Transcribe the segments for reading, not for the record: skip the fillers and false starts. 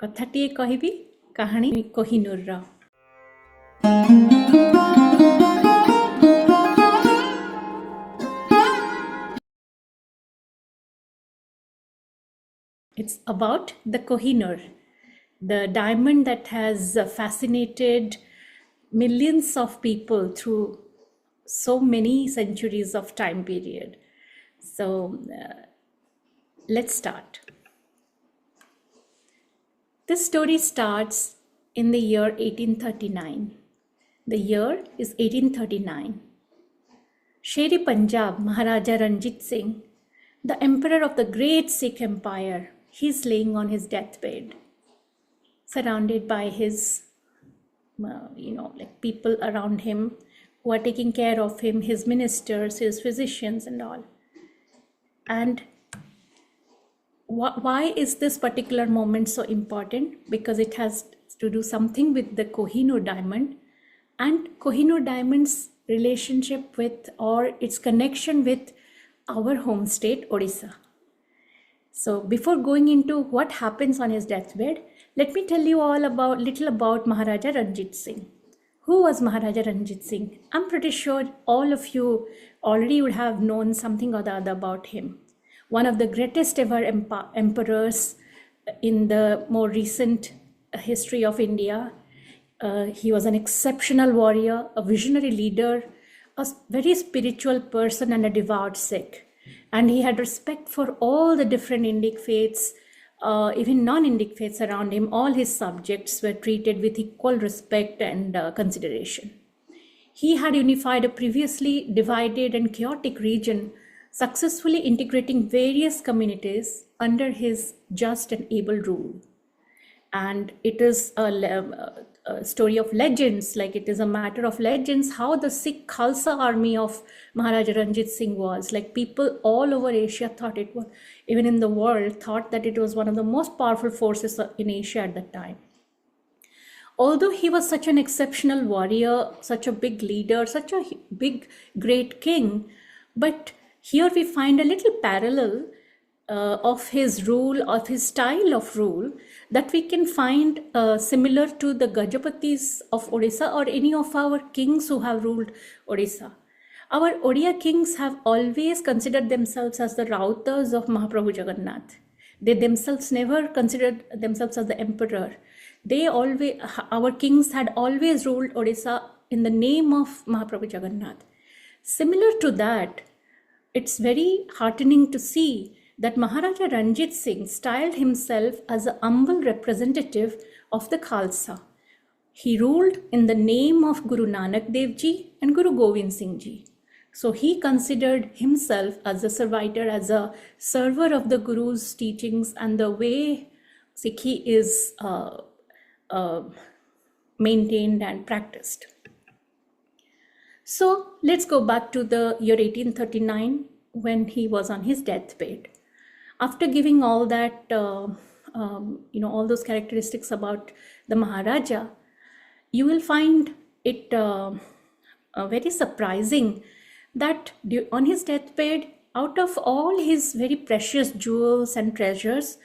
कथाटिए कहिबी कहानी कोहिनूर रा। It's about the Koh-i-Noor, the diamond that has fascinated millions of people through so many centuries of time period. So let's start. This story starts in the year 1839. The year is 1839. Sher-e Punjab, Maharaja Ranjit Singh, the emperor of the great Sikh empire, he's laying on his deathbed, surrounded by his, people around him who are taking care of him, his ministers, his physicians and all. And why is this particular moment so important? Because it has to do something with the Koh-i-Noor diamond and Koh-i-Noor diamond's relationship with, or its connection with, our home state, Odisha. So before going into what happens on his deathbed, let me tell you all little about Maharaja Ranjit Singh. Who was Maharaja Ranjit Singh? I'm pretty sure all of you already would have known something or the other about him. One of the greatest ever emperors in the more recent history of India. He was an exceptional warrior, a visionary leader, a very spiritual person and a devout Sikh. And he had respect for all the different Indic faiths, even non-Indic faiths around him. All his subjects were treated with equal respect and consideration. He had unified a previously divided and chaotic region, successfully integrating various communities under his just and able rule. And it is a story of legends, like it is a matter of legends, how the Sikh Khalsa army of Maharaja Ranjit Singh was. Like people all over Asia thought it was, even in the world, thought that it was one of the most powerful forces in Asia at that time. Although he was such an exceptional warrior, such a big leader, such a big, great king, but here we find a little parallel of his rule, of his style of rule, that we can find similar to the Gajapatis of Odisha or any of our kings who have ruled Odisha. Our Odia kings have always considered themselves as the Rautas of Mahaprabhu Jagannath. They themselves never considered themselves as the emperor. Our kings had always ruled Odisha in the name of Mahaprabhu Jagannath. Similar to that, it's very heartening to see that Maharaja Ranjit Singh styled himself as a humble representative of the Khalsa. He ruled in the name of Guru Nanak Dev Ji and Guru Govind Singh Ji. So he considered himself as a servitor, as a server of the Guru's teachings and the way Sikhi is maintained and practiced. So let's go back to the year 1839 when he was on his deathbed. After giving all that, all those characteristics about the Maharaja, you will find it very surprising that on his deathbed, out of all his very precious jewels and treasures,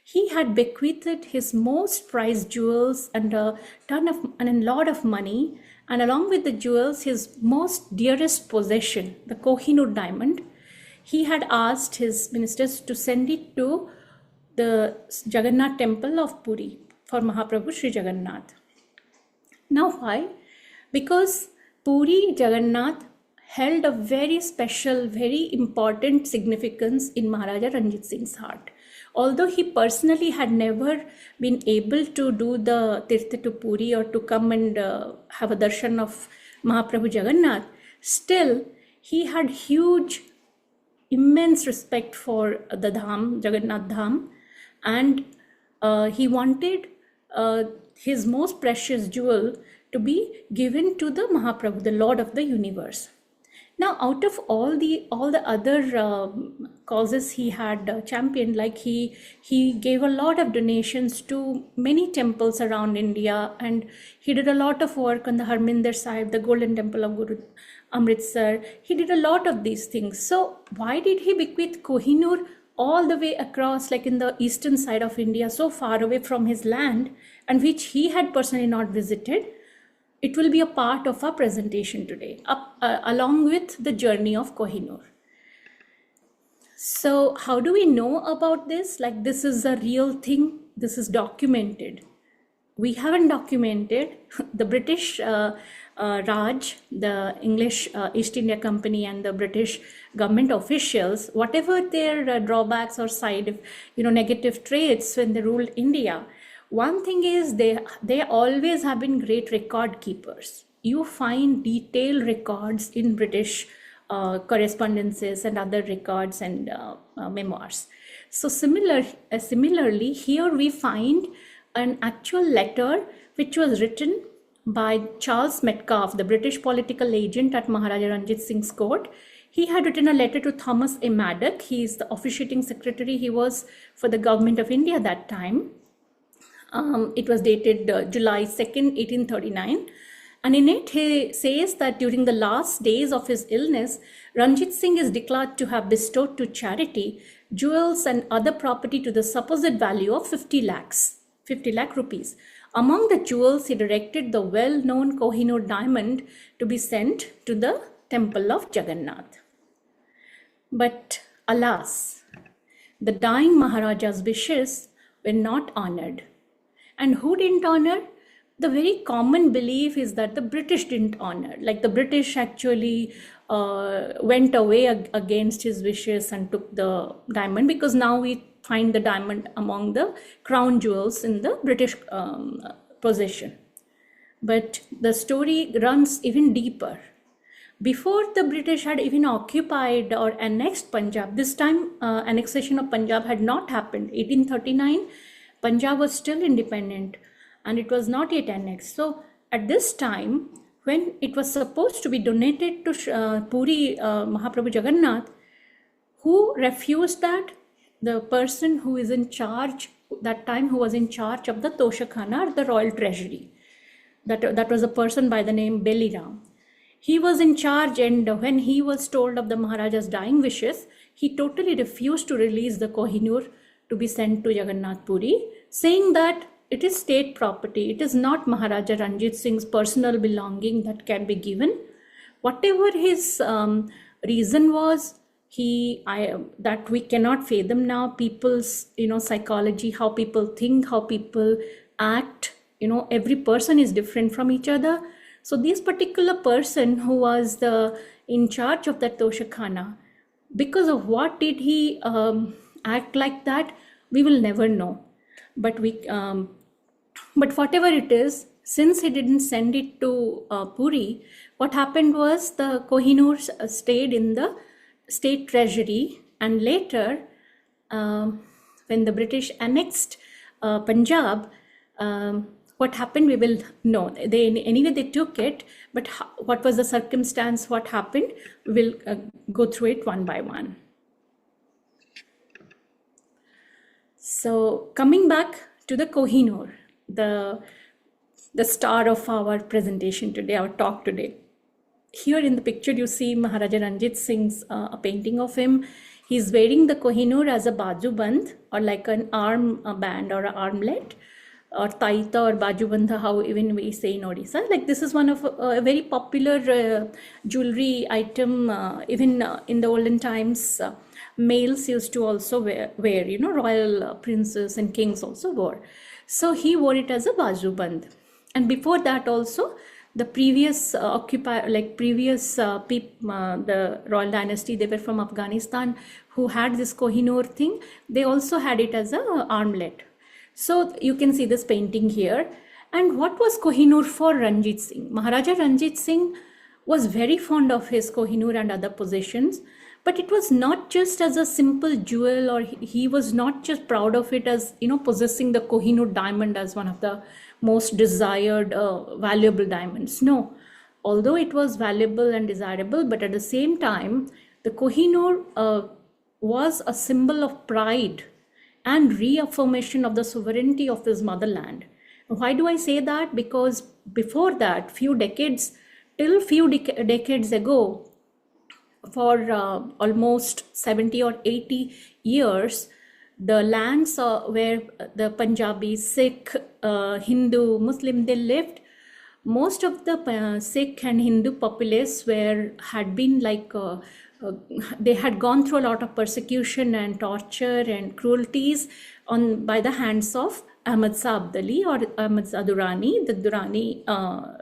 he had bequeathed his most prized jewels and a lot of money, and along with the jewels, his most dearest possession, the Koh-i-Noor diamond. He had asked his ministers to send it to the Jagannath temple of Puri for Mahaprabhu Sri Jagannath. Now why? Because Puri Jagannath held a very special, very important significance in Maharaja Ranjit Singh's heart. Although he personally had never been able to do the Tirtha to Puri or to come and have a darshan of Mahaprabhu Jagannath, still he had immense respect for the Dham, Jagannath Dham, and he wanted his most precious jewel to be given to the Mahaprabhu, the Lord of the universe. Now, out of all the other causes he had championed, like he gave a lot of donations to many temples around India, and he did a lot of work on the Harminder Sahib, the Golden Temple of Guru Amritsar. He did a lot of these things. So why did he bequeath Koh-i-Noor all the way across, like in the eastern side of India, so far away from his land, and which he had personally not visited. It will be a part of our presentation today, along with the journey of Koh-i-Noor. So how do we know about this? Like, this is a real thing. This is documented. We haven't documented the British Raj, the English East India Company, and the British government officials, whatever their drawbacks or negative traits when they ruled India. One thing is they always have been great record keepers. You find detailed records in British correspondences and other records and memoirs. So similarly, here we find an actual letter which was written by Charles Metcalfe, the British political agent at Maharaja Ranjit Singh's court. He had written a letter to Thomas A. Maddock. He is the officiating secretary. He was for the government of India that time. It was dated July 2nd, 1839. And in it, he says that during the last days of his illness, Ranjit Singh is declared to have bestowed to charity jewels and other property to the supposed value of 50 lakh rupees. Among the jewels, he directed the well-known Koh-i-Noor diamond to be sent to the temple of Jagannath. But alas, the dying Maharaja's wishes were not honored. And who didn't honor? The very common belief is that the British didn't honor. Like, the British actually went away against his wishes and took the diamond, because now we find the diamond among the crown jewels in the British possession. But the story runs even deeper. Before the British had even occupied or annexed Punjab, this time annexation of Punjab had not happened. 1839, Punjab was still independent and it was not yet annexed. So at this time, when it was supposed to be donated to Puri, Mahaprabhu Jagannath, who refused that? The person who is in charge that time, who was in charge of the Toshakhana, or the royal treasury. That was a person by the name Beliram. He was in charge, and when he was told of the Maharaja's dying wishes, he totally refused to release the Koh-i-Noor to be sent to Jagannath Puri, saying that it is state property. It is not Maharaja Ranjit Singh's personal belonging that can be given. Whatever his reason was, that we cannot fathom now. People's psychology, how people think, how people act. Every person is different from each other. So this particular person who was in charge of that Toshakhana, because of what did he act like that, we will never know. But whatever it is, since he didn't send it to Puri, what happened was the Koh-i-Noor stayed in the state treasury, and later when the British annexed Punjab, what happened we will know. They took it, but what was the circumstance, what happened, we will go through it one by one. So coming back to the Koh-i-Noor, the star of our presentation today, our talk today. Here in the picture you see Maharaja Ranjit Singh's a painting of him. He's wearing the Koh-i-Noor as a bajuband, or like an arm band or an armlet, or taita or bajubandha, how even we say in Odisha. Like, this is one of a very popular jewelry item. Even in the olden times, males used to also wear royal princes and kings also wore. So he wore it as a bajuband. And before that also, the previous occupier, the royal dynasty, they were from Afghanistan, who had this Koh-i-Noor thing. They also had it as a armlet. So you can see this painting here. And what was Koh-i-Noor for Ranjit Singh? Maharaja Ranjit Singh was very fond of his Koh-i-Noor and other possessions, but it was not just as a simple jewel, or he was not just proud of it as possessing the Koh-i-Noor diamond as one of the most desired valuable diamonds. No, although it was valuable and desirable, but at the same time, the Koh-i-Noor was a symbol of pride and reaffirmation of the sovereignty of his motherland. Why do I say that? Because before that, few decades ago, for almost 70 or 80 years, the lands where the Punjabi, Sikh, Hindu, Muslim, they lived, most of the Sikh and Hindu populace had been they had gone through a lot of persecution and torture and cruelties by the hands of Ahmad Shah Abdali or Ahmad Shah Durrani, the Durrani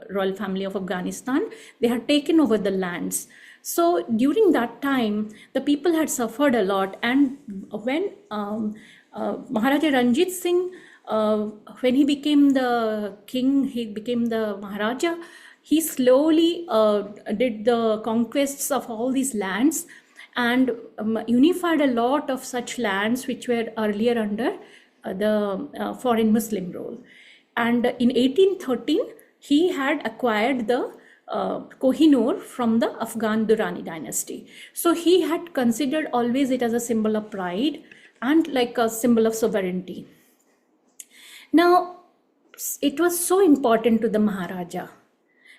royal family of Afghanistan. They had taken over the lands. So during that time, the people had suffered a lot. And when Maharaja Ranjit Singh, when he became the king, he became the Maharaja, he slowly did the conquests of all these lands and unified a lot of such lands which were earlier under the foreign Muslim rule. And in 1813, he had acquired the Koh-i-Noor from the Afghan Durrani dynasty. So he had considered always it as a symbol of pride and like a symbol of sovereignty. Now, it was so important to the Maharaja,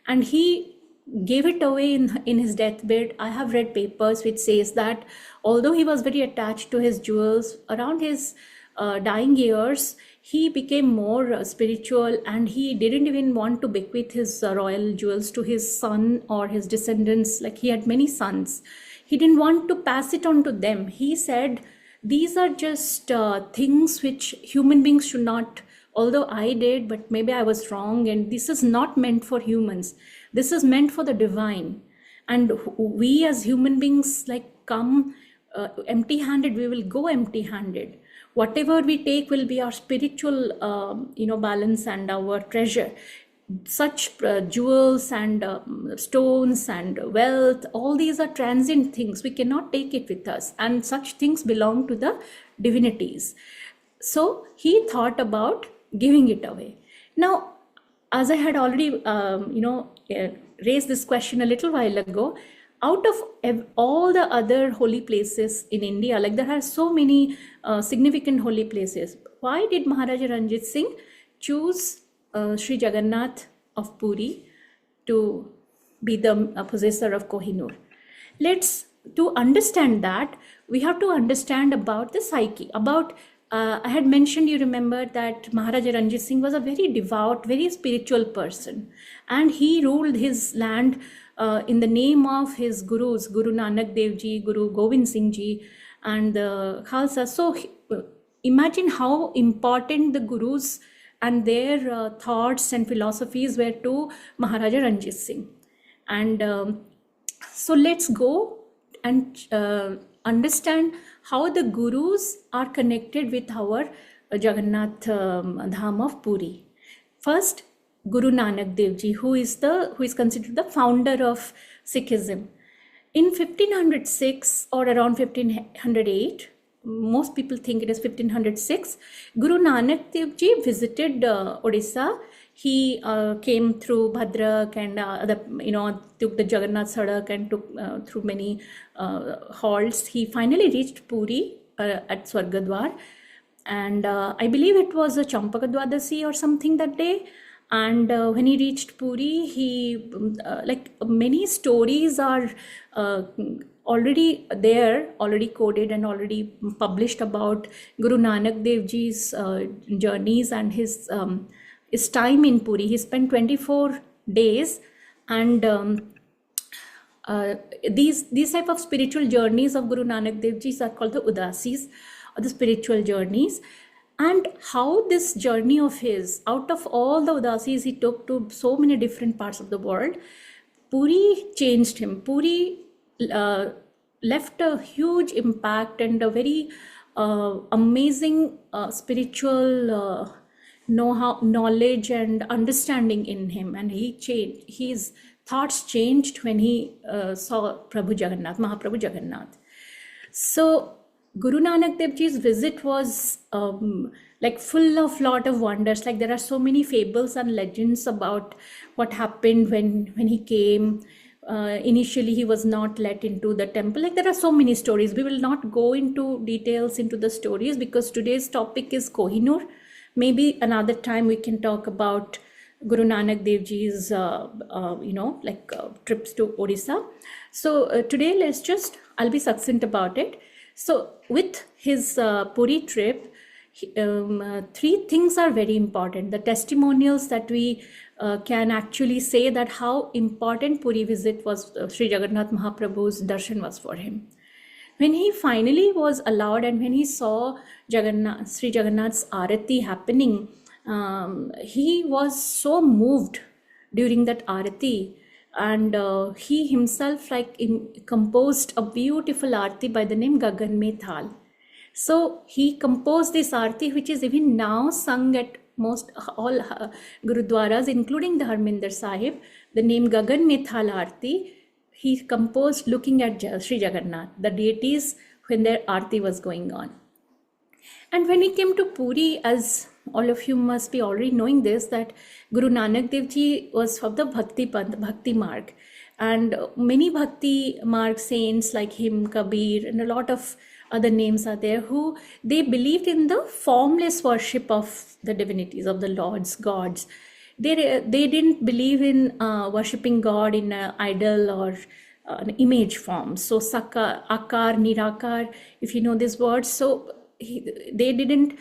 and he gave it away in his deathbed. I have read papers which says that although he was very attached to his jewels, around his dying years, he became more spiritual, and he didn't even want to bequeath his royal jewels to his son or his descendants. Like, he had many sons. He didn't want to pass it on to them. He said, these are just things which human beings should not, although I did, but maybe I was wrong, and this is not meant for humans. This is meant for the divine. And we as human beings come empty-handed, we will go empty-handed. Whatever we take will be our spiritual balance and our treasure. Such jewels and stones and wealth, all these are transient things. We cannot take it with us, and such things belong to the divinities. So he thought about giving it away. Now, as I had already raised this question a little while ago, out of all the other holy places in India, like there are so many significant holy places, why did Maharaja Ranjit Singh choose Sri Jagannath of Puri to be the possessor of Koh-i-Noor? To understand that, we have to understand about the psyche, about I had mentioned, you remember, that Maharaja Ranjit Singh was a very devout, very spiritual person, and he ruled his land in the name of his gurus, Guru Nanak Dev Ji, Guru Gobind Singh Ji, and the Khalsa. So imagine how important the gurus and their thoughts and philosophies were to Maharaja Ranjit Singh. And so let's go and understand how the gurus are connected with our Jagannath Dham of Puri. First, Guru Nanak Dev Ji, who is considered the founder of Sikhism. In 1506 or around 1508, most people think it is 1506, Guru Nanak Dev Ji visited Odisha. He came through Bhadrak and took the Jagannath Sadak and took through many halts. He finally reached Puri at Swargadwar, and I believe it was a Champakadwadasi or something that day. And when he reached Puri, he many stories are already there, already coded and already published about Guru Nanak Dev Ji's journeys and his time in Puri. He spent 24 days, and these type of spiritual journeys of Guru Nanak Dev Ji are called the Udasis, or the spiritual journeys. And how this journey of his, out of all the Udasis he took to so many different parts of the world, Puri changed him. Puri left a huge impact and a very amazing spiritual knowledge and understanding in him, and he changed. His thoughts changed when he saw Prabhu Jagannath, Mahaprabhu Jagannath. So Guru Nanak Dev Ji's visit was full of lot of wonders. Like, there are so many fables and legends about what happened when he came. Initially, he was not let into the temple. Like, there are so many stories. We will not go into details into the stories because today's topic is Koh-i-Noor. Maybe another time we can talk about Guru Nanak Dev Ji's, trips to Odisha. So today, I'll be succinct about it. So with his Puri trip, three things are very important. The testimonials that we can actually say that how important Puri visit was, Sri Jagannath Mahaprabhu's darshan was for him. When he finally was allowed and when he saw Sri Jagannath's Arati happening, he was so moved during that Arati, and he himself composed a beautiful Arati by the name Gagan Mein Thal. So he composed this Arati, which is even now sung at most all Gurudwaras, including the Harminder Sahib. The name Gagan Mein Thal Arati, he composed looking at Sri Jagannath, the deities, when their Arati was going on. And when he came to Puri, as all of you must be already knowing this, that Guru Nanak Dev Ji was of the Bhakti Marg. And many Bhakti Marg saints like him, Kabir, and a lot of other names are there who they believed in the formless worship of the divinities, of the lords, gods. They didn't believe in worshipping God in an idol or an image form. So Saka, Akar, Nirakar, if you know this word, so they didn't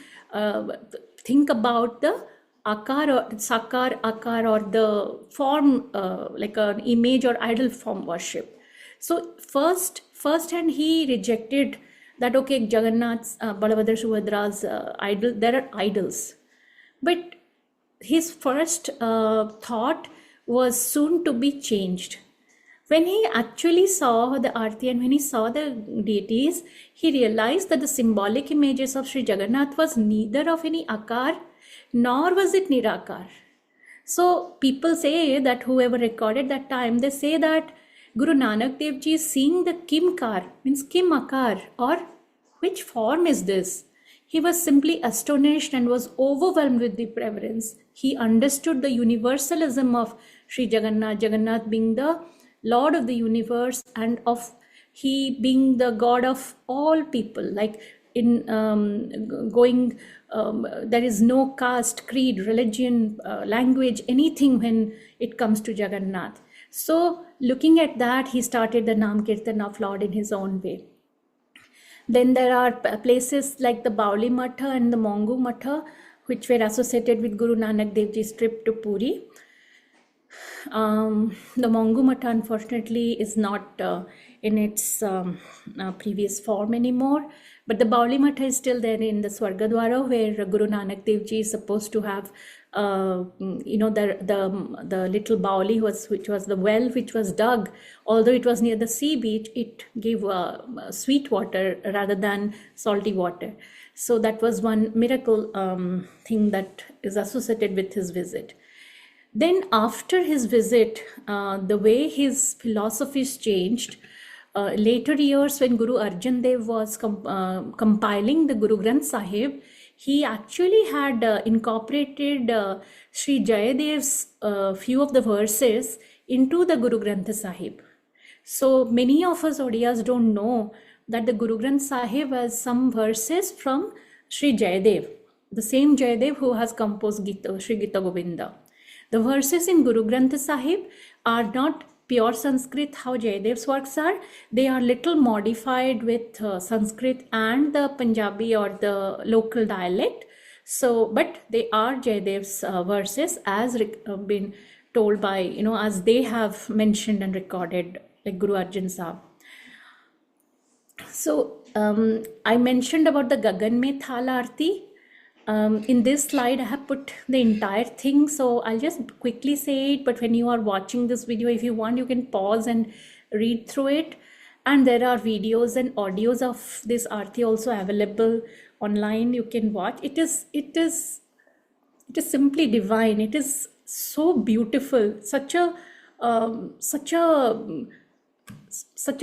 think about the Akar or Sakar, Akar, or the form like an image or idol form worship. So first hand he rejected that, okay, Jagannath's, Balabhadra, Subhadra's idol, there are idols. But his first thought was soon to be changed. When he actually saw the Aarti and when he saw the deities, he realized that the symbolic images of Sri Jagannath was neither of any Akar nor was it Nirakar. So people say that whoever recorded that time, they say that Guru Nanak Dev Ji is seeing the Kimkar, means Kim Akar, or which form is this? He was simply astonished and was overwhelmed with the reverence. He understood the universalism of Sri Jagannath, Jagannath being the Lord of the universe and of he being the God of all people. Like in there is no caste, creed, religion, language, anything when it comes to Jagannath. So looking at that, he started the Nam Kirtan of Lord in his own way. Then there are places like the Bauli Matha and the Mongu Matha, which were associated with Guru Nanak Dev Ji's trip to Puri. The Mongu Matha, unfortunately, is not in its previous form anymore. But the Bauli Matha is still there in the Swargadwara, where Guru Nanak Dev Ji is supposed to have, the little Bauli, which was the well which was dug. Although it was near the sea beach, it gave sweet water rather than salty water. So that was one miracle thing that is associated with his visit. Then after his visit, the way his philosophies changed. Later years, when Guru Arjan Dev was compiling the Guru Granth Sahib, he actually had incorporated Sri Jayadev's few of the verses into the Guru Granth Sahib. So many of us Odiyas don't know that the Guru Granth Sahib has some verses from Sri Jayadev, the same Jayadev who has composed Sri Gita Govinda. The verses in Guru Granth Sahib are not pure Sanskrit, how Jayadev's works are. They are little modified with Sanskrit and the Punjabi or the local dialect. So, but they are Jayadev's verses as been told by, as they have mentioned and recorded, like Guru Arjan Sahib. So, I mentioned about the Gagan Mein Thal Aarti. In this slide, I have put the entire thing, so I'll just quickly say it, but when you are watching this video, if you want, you can pause and read through it. And there are videos and audios of this Aarti also available online. You can watch. It is simply divine. It is so beautiful, such a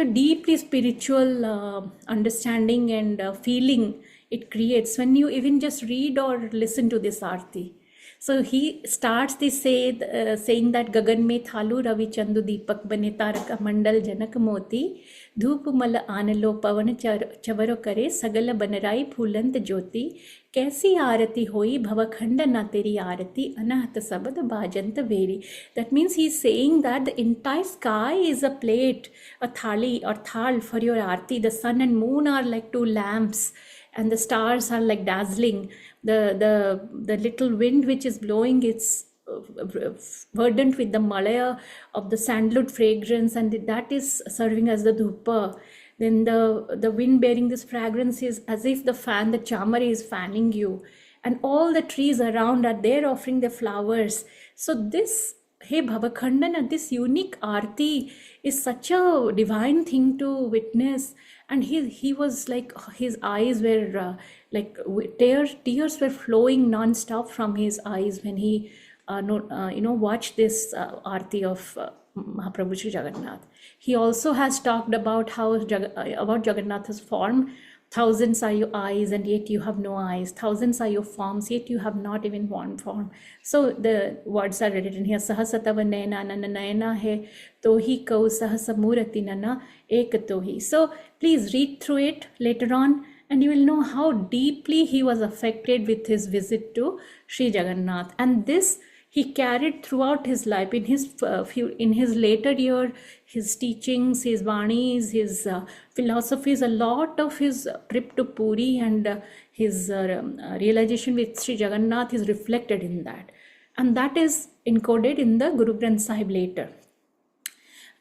deeply spiritual understanding and feeling it creates when you even just read or listen to this Aarti. So he starts this saying that Gagan mein thalu ravi chandu deepak bane taraka mandal janak moti धूप मल आनलो पवन चवरो करे सगल बनराई फूलंत ज्योति कैसी आरती होई भवखंड ना तेरी आरती अनहत सबद बाजंत very. That means he's saying that the entire sky is a plate, a thali or thal for your arti. The sun and moon are like two lamps and the stars are like dazzling. The little wind which is blowing, it's verdant with the malaya of the sandalwood fragrance, and that is serving as the dhupa. Then the wind bearing this fragrance is as if the fan, the chamari is fanning you, and all the trees around are there offering their flowers. So this, hey Bhavakhandana, this unique arti is such a divine thing to witness. And he was like, his eyes were tears were flowing non-stop from his eyes when he watch this arti of Mahaprabhu Sri Jagannath. He also has talked about how about Jagannatha's form. Thousands are your eyes and yet you have no eyes. Thousands are your forms yet you have not even one form. So the words are written here. Sahasatava naina nana naina hai tohi kau sahasamurati nana ek tohi. So please read through it later on, and you will know how deeply he was affected with his visit to Sri Jagannath. And this he carried throughout his life. In his later year, his teachings, his vanis, his philosophies, a lot of his trip to Puri and his realization with Sri Jagannath is reflected in that. And that is encoded in the Guru Granth Sahib later.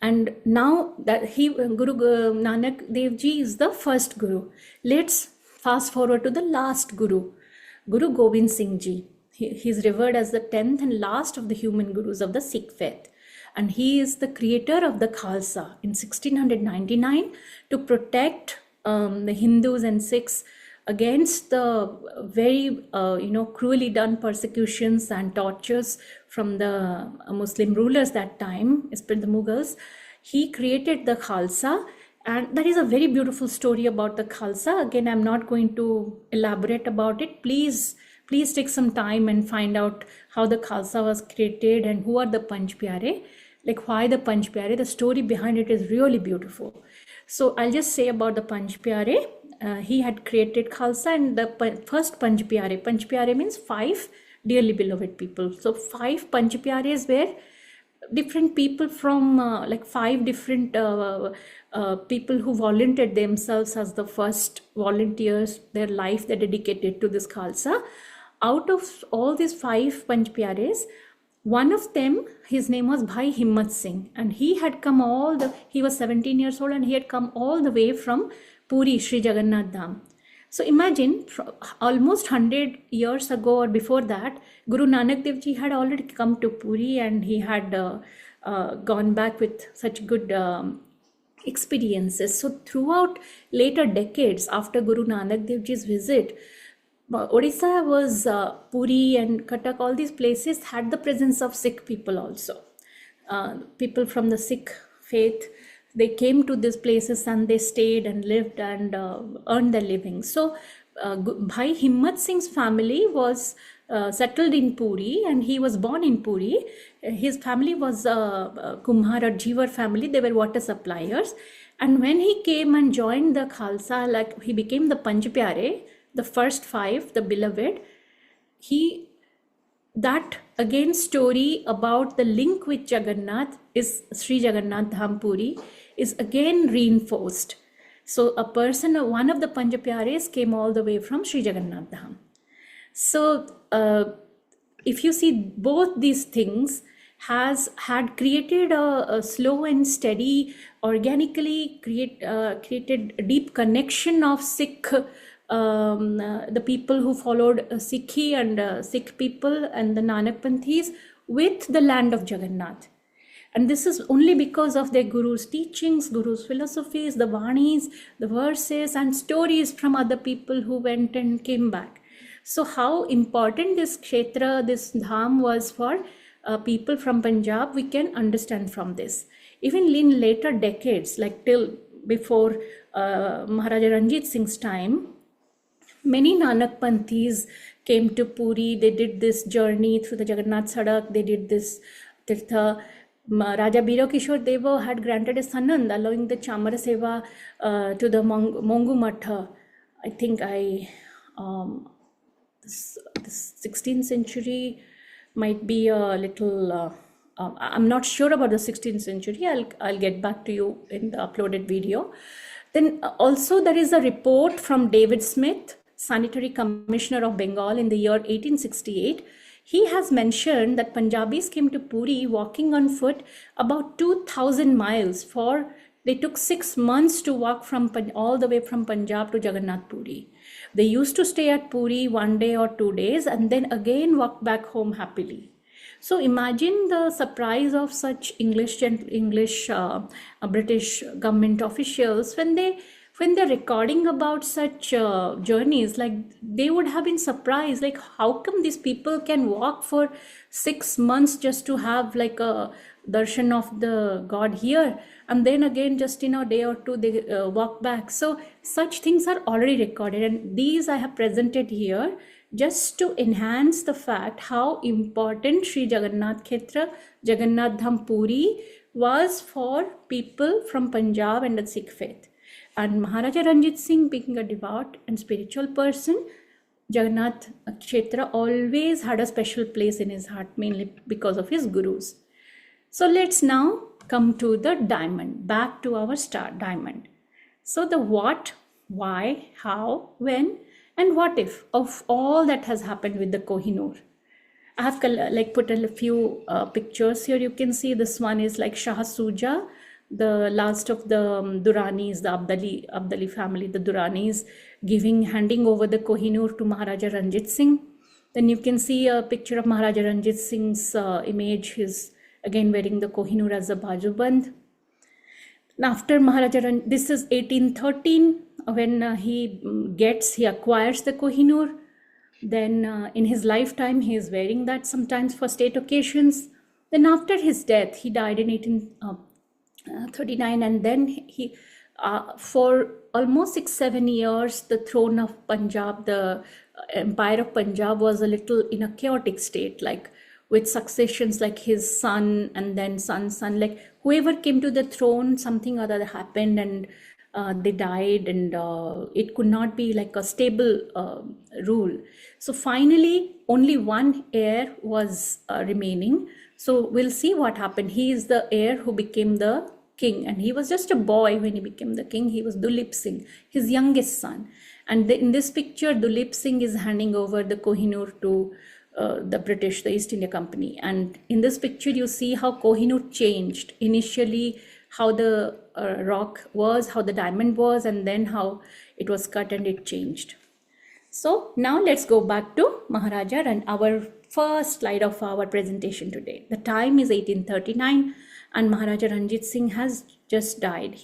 And now that Guru Nanak Dev Ji is the first Guru. Let's fast forward to the last Guru, Guru Gobind Singh Ji. He is revered as the 10th and last of the human gurus of the Sikh faith. And he is the creator of the Khalsa in 1699 to protect the Hindus and Sikhs against the very cruelly done persecutions and tortures from the Muslim rulers that time, especially the Mughals. He created the Khalsa, and that is a very beautiful story about the Khalsa. Again, I'm not going to elaborate about it. Please take some time and find out how the Khalsa was created and who are the Panch Pyare, like why the Panch Pyare. The story behind it is really beautiful. So I'll just say about the Panch Pyare. He had created Khalsa, and the first Panch Pyare. Panch Pyare means 5 dearly beloved people. So 5 Panch Pyares were different people from 5 different people who volunteered themselves as the first volunteers. Their life they dedicated to this Khalsa. Out of all these 5 Panch Pyares, one of them, his name was Bhai Himmat Singh, and he had come he was 17 years old and he had come all the way from Puri, Sri Jagannath Dham. So imagine, almost 100 years ago or before that, Guru Nanak Dev Ji had already come to Puri, and he had gone back with such good experiences. So throughout later decades after Guru Nanak Dev Ji's visit, Odisha was Puri and Cuttack, all these places had the presence of Sikh people also. People from the Sikh faith, they came to these places and they stayed and lived and earned their living. So Bhai Himmat Singh's family was settled in Puri, and he was born in Puri. His family was Kumhar or Jeevar family. They were water suppliers. And when he came and joined the Khalsa, like he became the Panch Pyare, the first 5, the beloved, that again story about the link with Jagannath is Sri Jagannath Dham Puri is again reinforced. So a person, one of the Panch Pyares came all the way from Sri Jagannath Dham. So if you see, both these things had created a slow and steady, organically created a deep connection of Sikh, the people who followed Sikhi and Sikh people and the Nanak Panthis with the land of Jagannath. And this is only because of their Guru's teachings, Guru's philosophies, the Vanis, the verses and stories from other people who went and came back. So how important this Kshetra, this Dham was for people from Punjab, we can understand from this. Even in later decades, like till before Maharaja Ranjit Singh's time, Many Nanak Panthis came to Puri. They did this journey through the Jagannath Sadak. They did this Tirtha. Raja Biro Kishore Deva had granted a sanand, allowing the Chamara Seva to the Mongu Matha. I think this 16th century might be a little. I'm not sure about the 16th century. I'll get back to you in the uploaded video. Then also there is a report from David Smith, Sanitary Commissioner of Bengal in the year 1868. He has mentioned that Punjabis came to Puri walking on foot about 2,000 miles they took 6 months to walk from all the way from Punjab to Jagannath Puri. They used to stay at Puri 1 day or 2 days and then again walk back home happily. So imagine the surprise of such British government officials when they're recording about such journeys. Like, they would have been surprised, like, how come these people can walk for 6 months just to have like a darshan of the God here, and then again just in a day or two they walk back. So such things are already recorded, and these I have presented here just to enhance the fact how important Sri Jagannath Kshetra, Jagannath Dham Puri was for people from Punjab and the Sikh faith. And Maharaja Ranjit Singh, being a devout and spiritual person, Jagannath Kshetra always had a special place in his heart, mainly because of his gurus. So let's now come to the diamond, back to our star diamond. So the what, why, how, when, and what if of all that has happened with the Koh-i-Noor. I have put a few pictures here. You can see this one is like Shah Suja, the last of the Duranis, the Abdali family, the Duranis, handing over the Koh-i-Noor to Maharaja Ranjit Singh. Then you can see a picture of Maharaja Ranjit Singh's image. He's again wearing the Koh-i-Noor as a bajuband. After Maharaja this is 1813 when he acquires the Koh-i-Noor. Then in his lifetime he is wearing that sometimes for state occasions. Then after his death, he died in 1839, and then he for almost 6-7 years the throne of Punjab, the empire of Punjab, was a little in a chaotic state, like with successions like his son and then son, like whoever came to the throne, something or other happened and they died, and it could not be like a stable rule. So finally only one heir was remaining. So we'll see what happened. He is the heir who became the king, and he was just a boy when he became the king. He was Duleep Singh, his youngest son. And in this picture, Duleep Singh is handing over the Koh-i-Noor to the British, the East India Company. And in this picture, you see how Koh-i-Noor changed. Initially, how the rock was, how the diamond was, and then how it was cut and it changed. So now let's go back to Maharaja and our first slide of our presentation today. The time is 1839 and Maharaja Ranjit Singh has just died.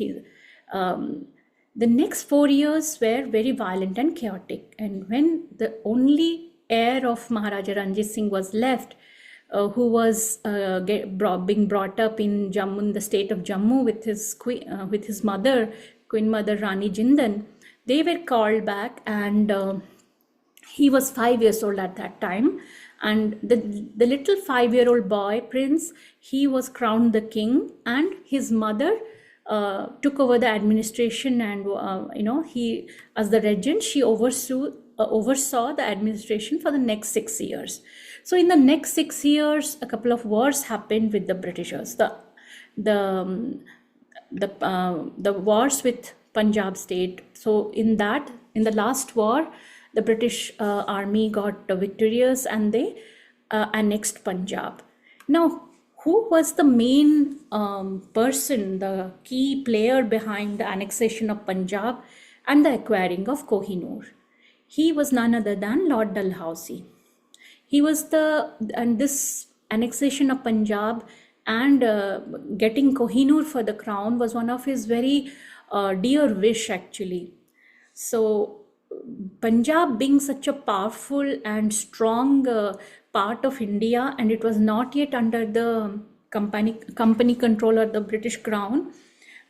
The next 4 years were very violent and chaotic. And when the only heir of Maharaja Ranjit Singh was left, who was being brought up in Jammu, the state of Jammu, with his mother, Queen Mother Rani Jindan, they were called back, and he was 5 years old at that time. And the little 5-year-old boy, Prince, he was crowned the king, and his mother took over the administration, and he, as the regent, she oversaw the administration for the next 6 years. So in the next 6 years, a couple of wars happened with the Britishers. The wars with Punjab state. So in the last war, the British army got victorious and they annexed Punjab. Now, who was the main person, the key player behind the annexation of Punjab and the acquiring of Koh-i-Noor? He was none other than Lord Dalhousie. He was and this annexation of Punjab and getting Koh-i-Noor for the crown was one of his very dear wish, actually. So Punjab being such a powerful and strong part of India, and it was not yet under the company control or the British crown,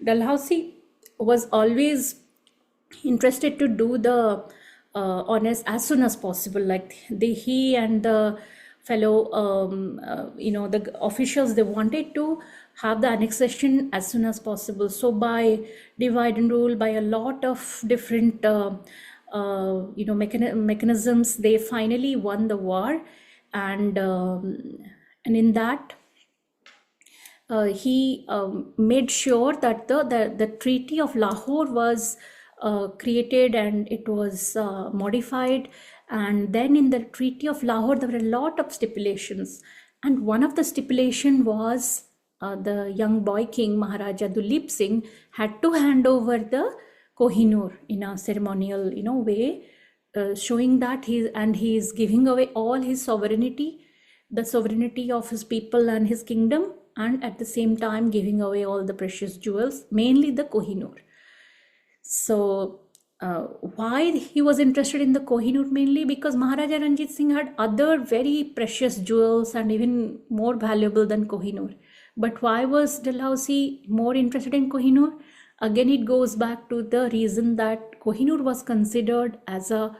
Dalhousie was always interested to do the on as soon as possible. Like he and the fellow, the officials, they wanted to have the annexation as soon as possible. So by divide and rule, by a lot of different mechanisms, they finally won the war. And in that, he made sure that the Treaty of Lahore was created, and it was modified. And then in the Treaty of Lahore, there were a lot of stipulations. And one of the stipulation was the young boy king, Maharaja Duleep Singh, had to hand over the Koh-i-Noor in a ceremonial, way, showing that he is giving away all his sovereignty, the sovereignty of his people and his kingdom, and at the same time giving away all the precious jewels, mainly the Koh-i-Noor. So why he was interested in the Koh-i-Noor? Mainly because Maharaja Ranjit Singh had other very precious jewels and even more valuable than Koh-i-Noor. But why was Dalhousie more interested in Koh-i-Noor? Again, it goes back to the reason that Koh-i-Noor was considered as a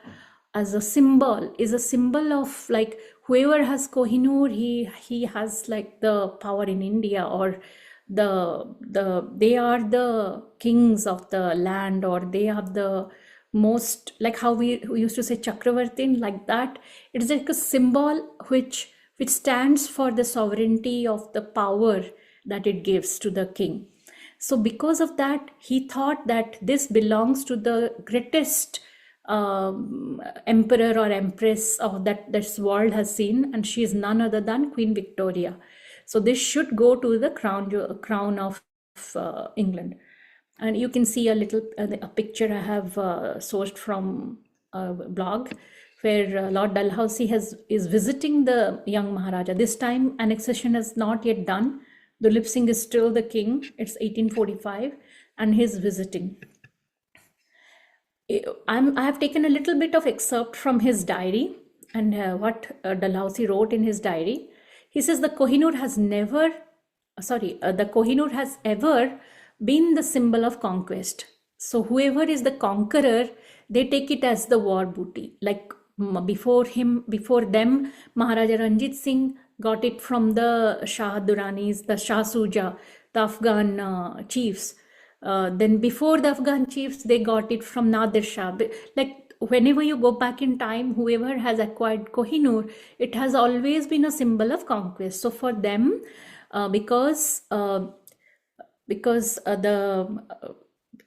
symbol of, like, whoever has Koh-i-Noor, he has like the power in India, or they are the kings of the land, or they have the most, like how we used to say Chakravartin, like that. It's like a symbol which stands for the sovereignty of the power that it gives to the king. So because of that, he thought that this belongs to the greatest emperor or empress of that this world has seen, and she is none other than Queen Victoria. So this should go to the crown of England. And you can see a picture I have sourced from a blog, where Lord Dalhousie is visiting the young Maharaja. This time annexation is not yet done. Duleep Singh is still the king. It's 1845, and he's visiting. I have taken a little bit of excerpt from his diary, and what Dalhousie wrote in his diary. He says the Koh-i-Noor has ever been the symbol of conquest. So whoever is the conqueror, they take it as the war booty. Like before them, Maharaja Ranjit Singh got it from the Shah Duranis, the Shah Suja, the Afghan chiefs. Then before the Afghan chiefs, they got it from Nadir Shah. Like whenever you go back in time, whoever has acquired Koh-i-Noor, it has always been a symbol of conquest. So for them, because the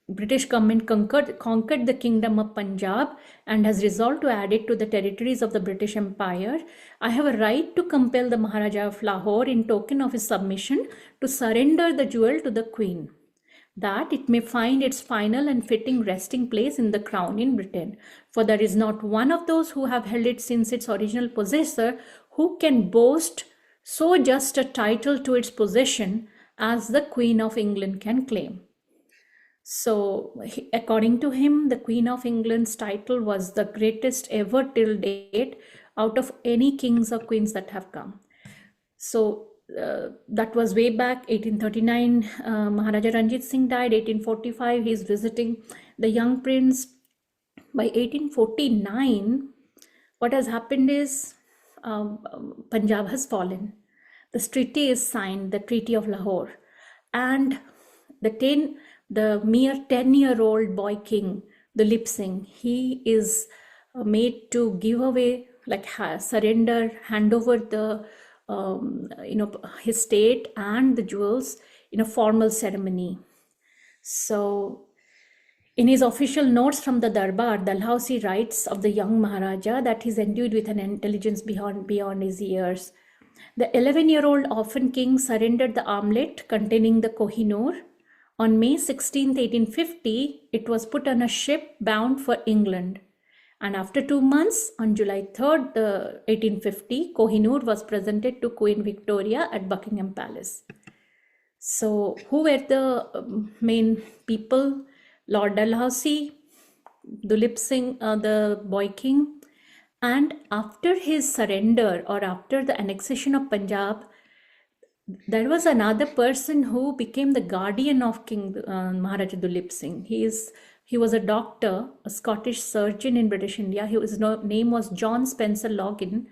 British government conquered the kingdom of Punjab and has resolved to add it to the territories of the British Empire, I have a right to compel the Maharaja of Lahore, in token of his submission, to surrender the jewel to the Queen, that it may find its final and fitting resting place in the crown in Britain. For there is not one of those who have held it since its original possessor who can boast so just a title to its possession as the Queen of England can claim. So according to him, the Queen of England's title was the greatest ever till date out of any kings or queens that have come. So that was way back 1839. Maharaja Ranjit Singh died 1845. He's visiting the young prince. By 1849, what has happened is Punjab has fallen. The treaty is signed, the Treaty of Lahore, and the mere 10-year-old boy king, Duleep Singh, he is made to give away, like surrender, hand over the his state and the jewels in a formal ceremony. So in his official notes from the Darbar, Dalhousie writes of the young Maharaja that he's endued with an intelligence beyond his years. The 11-year-old orphan king surrendered the armlet containing the Koh-i-Noor. On May 16, 1850, it was put on a ship bound for England. And after 2 months, on July 3rd, 1850, Koh-i-Noor was presented to Queen Victoria at Buckingham Palace. So who were the main people? Lord Dalhousie, Duleep Singh, the boy king. And after his surrender, or after the annexation of Punjab, there was another person who became the guardian of King Maharaja Duleep Singh. He is He was a doctor, a Scottish surgeon in British India. His name was John Spencer Login.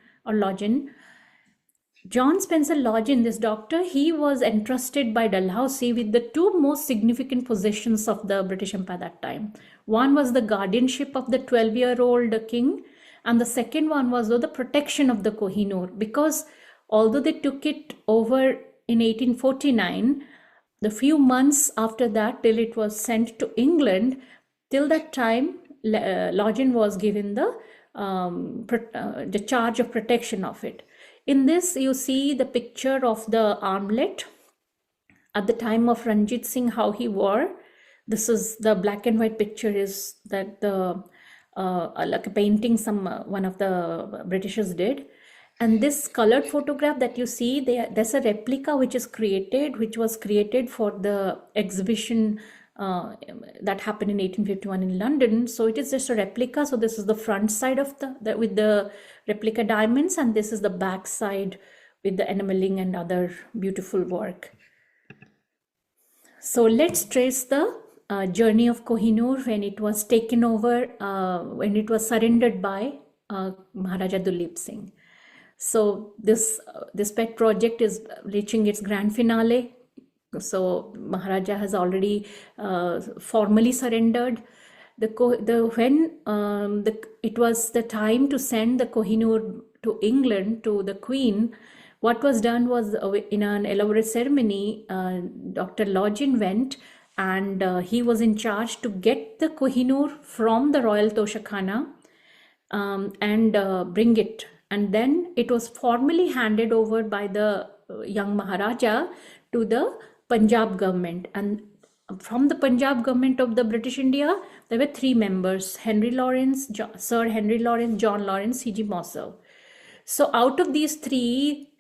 John Spencer Login, this doctor, he was entrusted by Dalhousie with the two most significant positions of the British Empire that time. One was the guardianship of the 12-year-old king, and the second one was the protection of the Koh-i-Noor, because although they took it over in 1849, the few months after that, till it was sent to England, till that time, Login was given the charge of protection of it. In this, you see the picture of the armlet at the time of Ranjit Singh, how he wore. This is the black and white picture, is that the like a painting one of the Britishers did. And this colored photograph that you see, there's a replica which was created for the exhibition that happened in 1851 in London. So it is just a replica. So this is the front side of with the replica diamonds, and this is the back side with the enameling and other beautiful work. So let's trace the journey of Koh-i-Noor when it was taken over, when it was surrendered by Maharaja Duleep Singh. So this pet project is reaching its grand finale. So Maharaja has already formally surrendered. It was the time to send the Koh-i-Noor to England to the Queen. What was done was, in an elaborate ceremony, Dr. Login went, and he was in charge to get the Koh-i-Noor from the Royal Toshakhana and bring it. And then it was formally handed over by the young Maharaja to the Punjab government. And from the Punjab government of the British India, there were three members: Sir Henry Lawrence, John Lawrence, C.G. Mosser. So out of these three,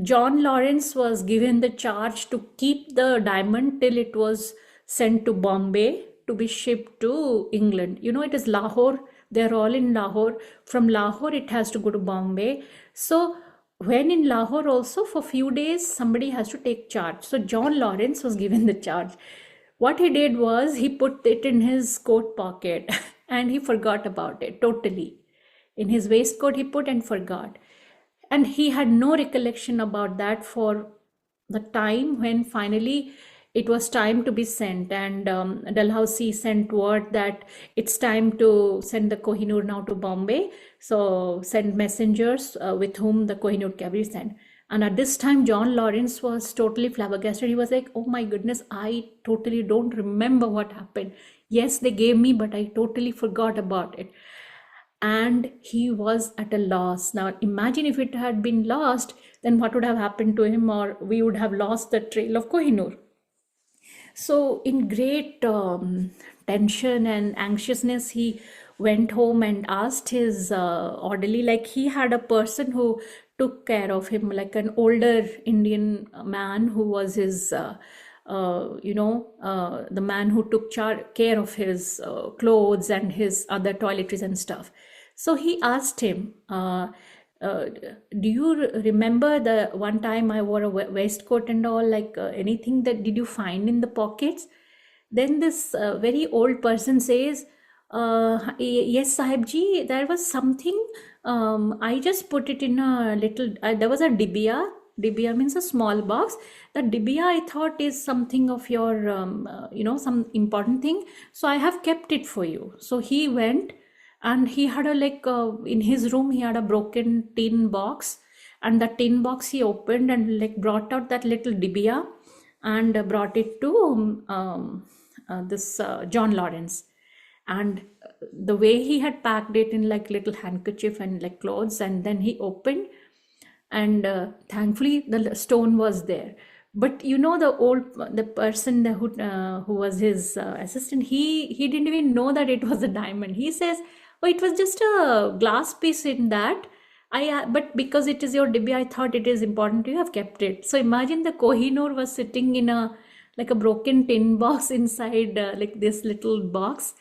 John Lawrence was given the charge to keep the diamond till it was sent to Bombay to be shipped to England. It is Lahore. They're all in Lahore. From Lahore, it has to go to Bombay. So when in Lahore also, for few days, somebody has to take charge. So John Lawrence was given the charge. What he did was, he put it in his coat pocket and he forgot about it totally. In his waistcoat he put and forgot. And he had no recollection about that for the time when finally it was time to be sent. And Dalhousie sent word that it's time to send the Koh-i-Noor now to Bombay. So send messengers with whom the Koh-i-Noor can be sent. And at this time, John Lawrence was totally flabbergasted. He was like, oh my goodness, I totally don't remember what happened. Yes, they gave me, but I totally forgot about it. And he was at a loss. Now imagine if it had been lost, then what would have happened to him, or we would have lost the trail of Koh-i-Noor. So in great tension and anxiousness, he went home and asked his orderly, like he had a person who took care of him, like an older Indian man who was his, the man who took care of his clothes and his other toiletries and stuff. So he asked him, do you remember the one time I wore a waistcoat and all, like anything that did you find in the pockets? Then this very old person says, yes, Sahibji, there was something. I just put it in a little, there was a dibiya. Dibiya means a small box. That dibiya I thought is something of your, some important thing. So I have kept it for you. So he went. And he had in his room, he had a broken tin box, and the tin box he opened and brought out that little dibiya and brought it to this John Lawrence. And the way he had packed it in little handkerchief and clothes, and then he opened, and thankfully the stone was there. But the person who was his assistant, he didn't even know that it was a diamond. He says, oh, it was just a glass piece in that. But because it is your dibiya, I thought it is important, you have kept it. So imagine the Koh-i-Noor was sitting in a broken tin box inside this little box,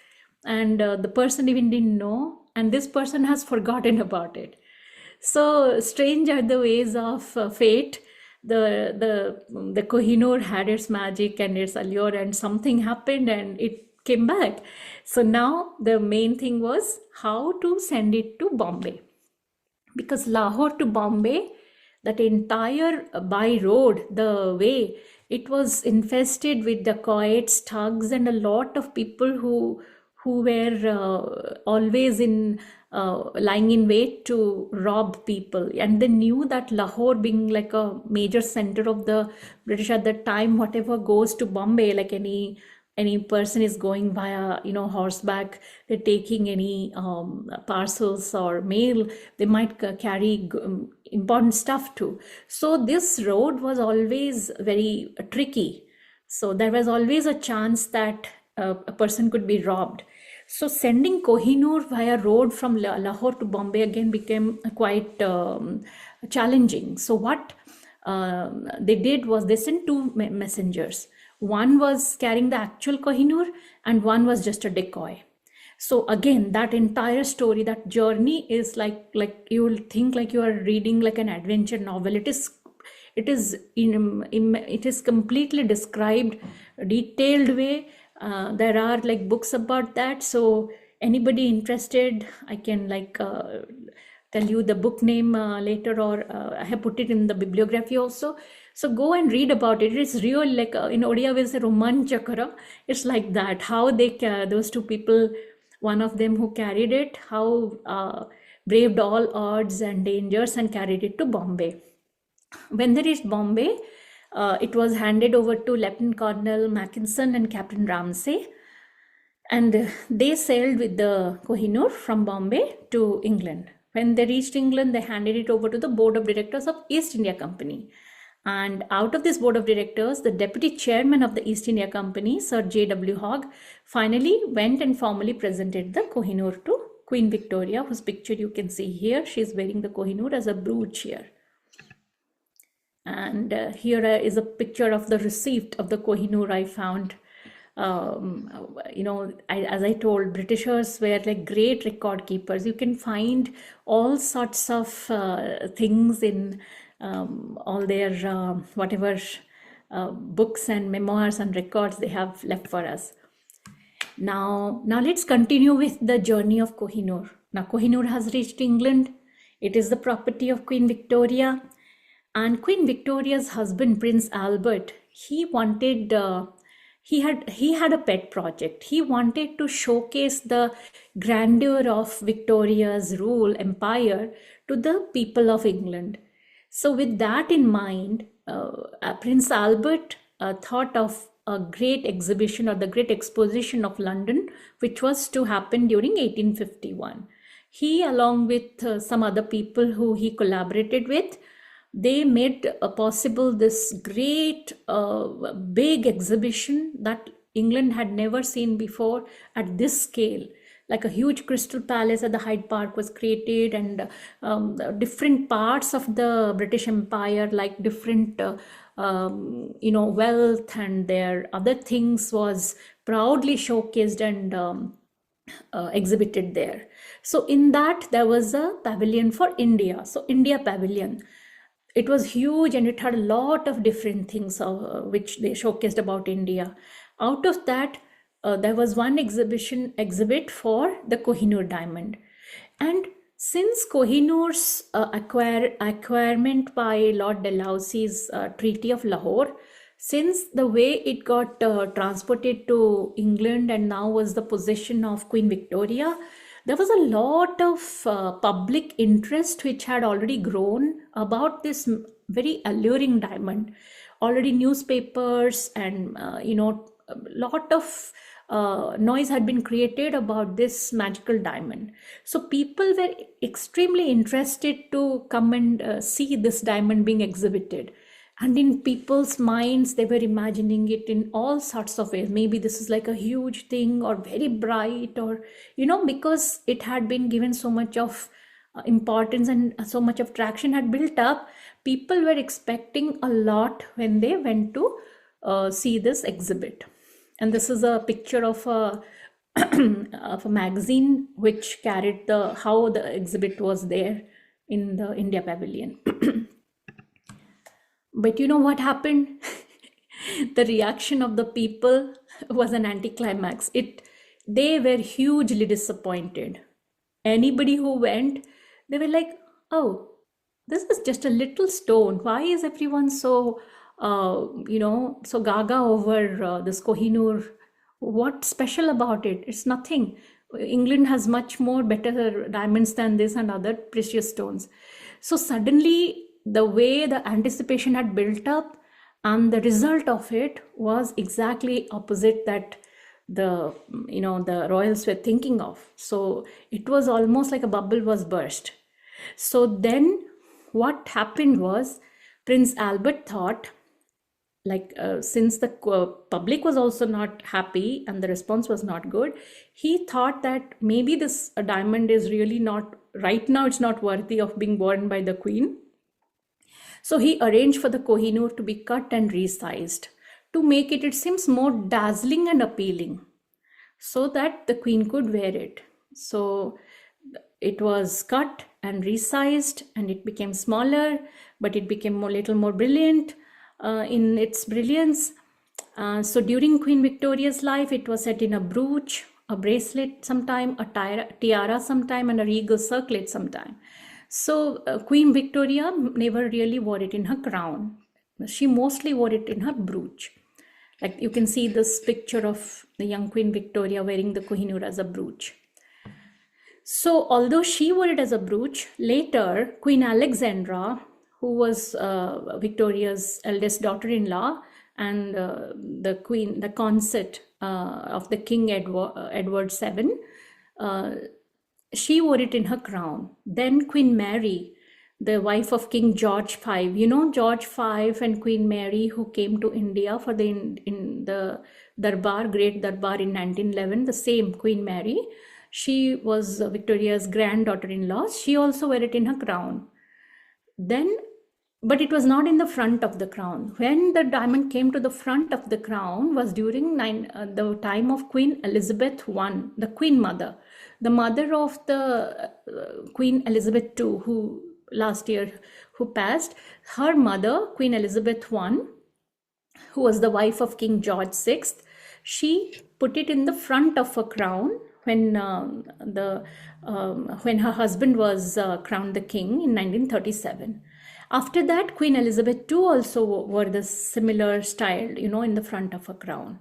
and the person even didn't know, and this person has forgotten about it. So strange are the ways of fate. The Koh-i-Noor had its magic and its allure, and something happened and it came back. So now the main thing was how to send it to Bombay, because Lahore to Bombay, that entire by road, the way, it was infested with dacoits, thugs, and a lot of people who were always in lying in wait to rob people. And they knew that Lahore, being like a major center of the British at that time, whatever goes to Bombay, like any person is going via horseback, they're taking any parcels or mail, they might carry important stuff too. So this road was always very tricky, so there was always a chance that a person could be robbed. So sending Koh-i-Noor via road from Lahore to Bombay again became quite challenging. So what they did was they sent two messengers. One was carrying the actual Koh-i-Noor and one was just a decoy. So again, that entire story, that journey is like you will think like you are reading like an adventure novel. It is completely described, detailed way. There are like books about that. So anybody interested, I can tell you the book name later, or I have put it in the bibliography also. So go and read about it. It is real, like in Odia we say romanchakara. It's like that, how those two people, one of them who carried it, how braved all odds and dangers and carried it to Bombay. When they reached Bombay, it was handed over to Lieutenant Colonel Mackinson and Captain Ramsay, and they sailed with the Koh-i-Noor from Bombay to England. When they reached England, they handed it over to the Board of Directors of East India Company. And out of this Board of Directors, the Deputy Chairman of the East India Company, Sir J.W. Hogg, finally went and formally presented the Koh-i-Noor to Queen Victoria, whose picture you can see here. She's wearing the Koh-i-Noor as a brooch here. And here is a picture of the receipt of the Koh-i-Noor I found. As I told, Britishers were like great record keepers. You can find all sorts of things in all their whatever books and memoirs and records they have left for us. Now let's continue with the journey of Koh-i-Noor. Now Koh-i-Noor has reached England. It is the property of Queen Victoria. And Queen Victoria's husband, Prince Albert, he wanted, he had a pet project. He wanted to showcase the grandeur of Victoria's rule, empire, to the people of England. So with that in mind, Prince Albert thought of a great exhibition, or the Great Exposition of London, which was to happen during 1851. He, along with some other people who he collaborated with, they made possible this great big exhibition that England had never seen before at this scale. Like a huge crystal palace at the Hyde Park was created, and different parts of the British Empire, like different wealth and their other things, was proudly showcased and exhibited there. So in that there was a pavilion for India, so India Pavilion. It was huge and it had a lot of different things which they showcased about India. Out of that, there was one exhibit for the Koh-i-Noor diamond. And since Koh-i-Noor's acquirement by Lord Dalhousie's Treaty of Lahore, since the way it got transported to England and now was the possession of Queen Victoria, there was a lot of public interest which had already grown about this very alluring diamond. Already newspapers and a lot of noise had been created about this magical diamond. So people were extremely interested to come and see this diamond being exhibited. And in people's minds, they were imagining it in all sorts of ways. Maybe this is like a huge thing, or very bright, or, because it had been given so much of importance and so much of traction had built up, people were expecting a lot when they went to see this exhibit. And this is a picture of a of a magazine which carried how the exhibit was there in the India Pavilion. But you know what happened? The reaction of the people was an anticlimax. They were hugely disappointed. Anybody who went, they were like, oh, this is just a little stone. Why is everyone so, so gaga over this Koh-i-Noor? What's special about it? It's nothing. England has much more better diamonds than this and other precious stones. So suddenly, the way the anticipation had built up and the result of it was exactly opposite that the royals were thinking of. So it was almost like a bubble was burst. So then what happened was Prince Albert thought, since the public was also not happy and the response was not good, he thought that maybe this diamond is really not, right now it's not worthy of being worn by the queen. So he arranged for the Koh-i-Noor to be cut and resized to make it seems more dazzling and appealing so that the queen could wear it. So it was cut and resized and it became smaller, but it became a little more brilliant in its brilliance. So during Queen Victoria's life, it was set in a brooch, a bracelet sometime, a tiara sometime, and a regal circlet sometime. So Queen Victoria never really wore it in her crown. She mostly wore it in her brooch. Like you can see this picture of the young Queen Victoria wearing the Koh-i-Noor as a brooch. So although she wore it as a brooch, later Queen Alexandra, who was Victoria's eldest daughter-in-law and the consort of the King Edward VII, she wore it in her crown. Then Queen Mary, the wife of King George V, George V and Queen Mary, who came to India for the Darbar, Great Darbar in 1911, the same Queen Mary, she was Victoria's granddaughter-in-law. She also wore it in her crown. But it was not in the front of the crown. When the diamond came to the front of the crown was during the time of Queen Elizabeth I, the Queen Mother, the mother of the Queen Elizabeth II, who last year who passed. Her mother, Queen Elizabeth I, who was the wife of King George VI, she put it in the front of her crown when her husband was crowned the king in 1937. After that, Queen Elizabeth II also wore the similar style, in the front of her crown.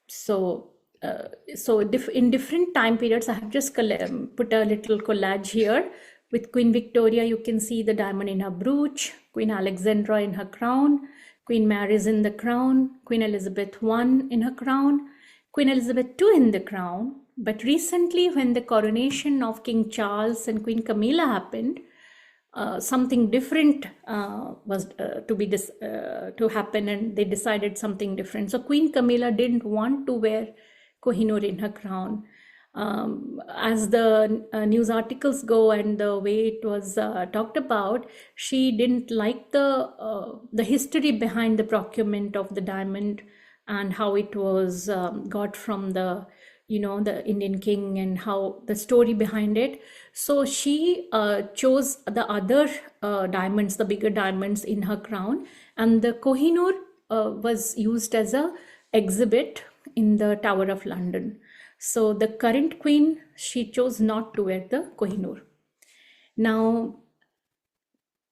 So in different time periods, I have just put a little collage here. With Queen Victoria, you can see the diamond in her brooch, Queen Alexandra in her crown, Queen Mary's in the crown, Queen Elizabeth I in her crown, Queen Elizabeth II in the crown. But recently, when the coronation of King Charles and Queen Camilla happened, something different was to happen, and they decided something different. So Queen Camilla didn't want to wear Koh-i-Noor in her crown. As the news articles go and the way it was talked about, she didn't like the history behind the procurement of the diamond and how it was got from the Indian king and how the story behind it. So she chose the other diamonds, the bigger diamonds in her crown, and the Koh-i-Noor was used as a exhibit in the Tower of London. So the current queen, she chose not to wear the Koh-i-Noor. Now,